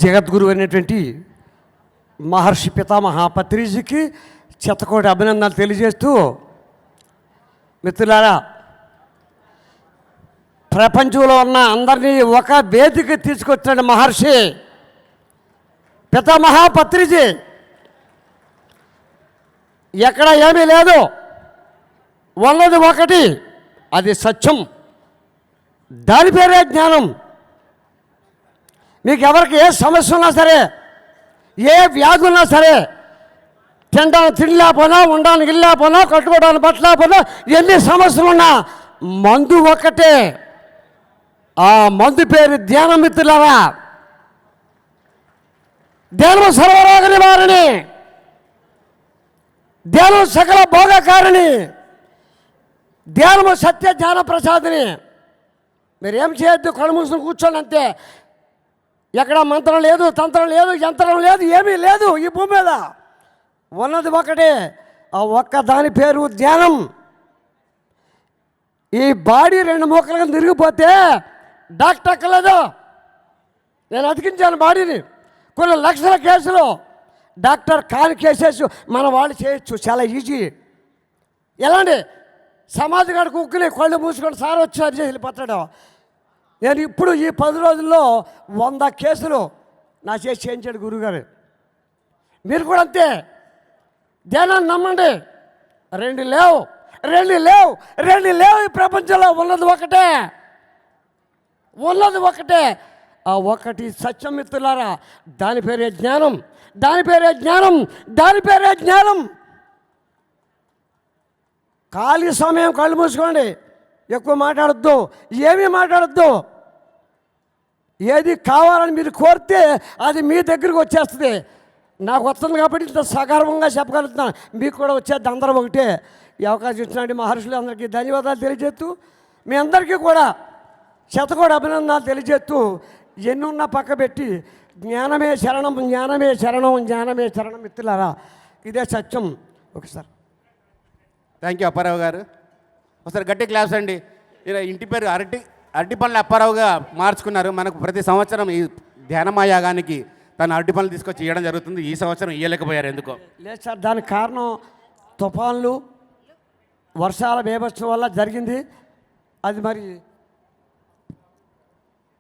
జగద్గురు అయినటువంటి మహర్షి పితామహ పత్రిజీకి శతకోటి అభినందనలు తెలియజేస్తూ, మిత్రులారా, ప్రపంచంలో ఉన్న అందరినీ ఒక వేదిక తీసుకొచ్చిన మహర్షి పితామహ పత్రిజీ. ఎక్కడ ఏమీ లేదు, ఉన్నది ఒకటి, అది సత్యం. దాని పేరే జ్ఞానం. మీకు ఎవరికి ఏ సమస్య ఉన్నా సరే, ఏ వ్యాధి ఉన్నా సరే, తినడానికి తిండి లేకపోయినా, ఉండడానికి ఇల్లు లేకపోయినా, కట్టుకోవడానికి బట్టలు లేకపోయినా, ఎన్ని సమస్యలు ఉన్నా మందు ఒక్కటే. ఆ మందు పేరు ధ్యానం. మిత్రులారా, ధ్యానం సర్వరోగ నివారణి, ధ్యానం సకల భోగకారిణి, ధ్యానము సత్య జ్ఞాన ప్రసాదిని. మీరేం చేయొద్దు, కళ్ళు మూసుకుని కూర్చోండి అంతే. ఎక్కడ మంత్రం లేదు, తంత్రం లేదు, యంత్రం లేదు, ఏమీ లేదు. ఈ భూమి మీద ఉన్నది ఒకటే, ఆ ఒక్క దాని పేరు ధ్యానం. ఈ బాడీ రెండు ముక్కలుగా తిరిగిపోతే డాక్టర్ అక్కర్లేదు. నేను అతికించాను బాడీని. కొన్ని లక్షల కేసులు డాక్టర్ కాని కేసెస్ మన వాళ్ళు చేయొచ్చు, చాలా ఈజీ. ఎలాంటి సమాధి కాడికి ఉక్కుని కళ్ళు మూసుకొని సార్ వచ్చారు చేసి వెళ్ళిపోతాడు. నేను ఇప్పుడు ఈ 10 రోజుల్లో 100 కేసులు నా చేసి చేయించాడు గురువుగారు. మీరు కూడా అంతే. ధ్యానాన్ని నమ్మండి. రెండు లేవు ఈ ప్రపంచంలో. ఉన్నది ఒకటే, ఉన్నది ఒకటే. ఆ ఒకటి సత్యం. మిత్రులారా, దాని పేరే జ్ఞానం, దాని పేరే జ్ఞానం, దాని పేరే జ్ఞానం. ఖాళీ సమయం కళ్ళు మూసుకోండి, ఎక్కువ మాట్లాడద్దు, ఏమీ మాట్లాడద్దు. ఏది కావాలని మీరు కోరితే అది మీ దగ్గరికి వచ్చేస్తుంది. నాకు వస్తుంది కాబట్టి ఇంత సగర్వంగా చెప్పగలుగుతున్నాను. మీకు కూడా వచ్చేది అందరం ఒకటే. ఈ అవకాశం ఇచ్చినట్టు మహర్షులు అందరికీ ధన్యవాదాలు తెలియజేస్తూ, మీ అందరికీ కూడా శతకోటి అభినందనలు తెలియజేస్తూ, ఎన్నున్న పక్క పెట్టి జ్ఞానమే శరణం, జ్ఞానమే శరణం, జ్ఞానమే శరణం. మిత్రులారా, ఇదే సత్యం. ఒకసారి థ్యాంక్ యూ అప్పారావు గారు. ఒకసారి గట్టి క్లాస్ అండి. ఇలా ఇంటి పేరు అరటిపండ్ల అప్పారావుగా మార్చుకున్నారు. మనకు ప్రతి సంవత్సరం ఈ ధ్యానమాయాగానికి తన అరటిపండ్లు తీసుకొచ్చి ఇవ్వడం జరుగుతుంది. ఈ సంవత్సరం ఇవ్వలేకపోయారు ఎందుకో. లేదు సార్, దానికి కారణం తుఫాన్లు, వర్షాల బీభత్సం వల్ల జరిగింది. అది మరి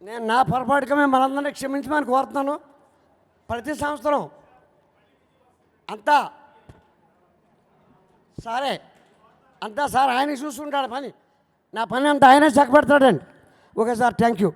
నేను నా పొరపాటుకమే మనందరినీ క్షమించమని కోరుతున్నాను. ప్రతి సంవత్సరం అంతా సరే, అంతా సార్ ఆయన చూసుకుంటాడు పని. నా పని అంతా ఆయనే చక్కబెడతాడండి. Okay sir, thank you.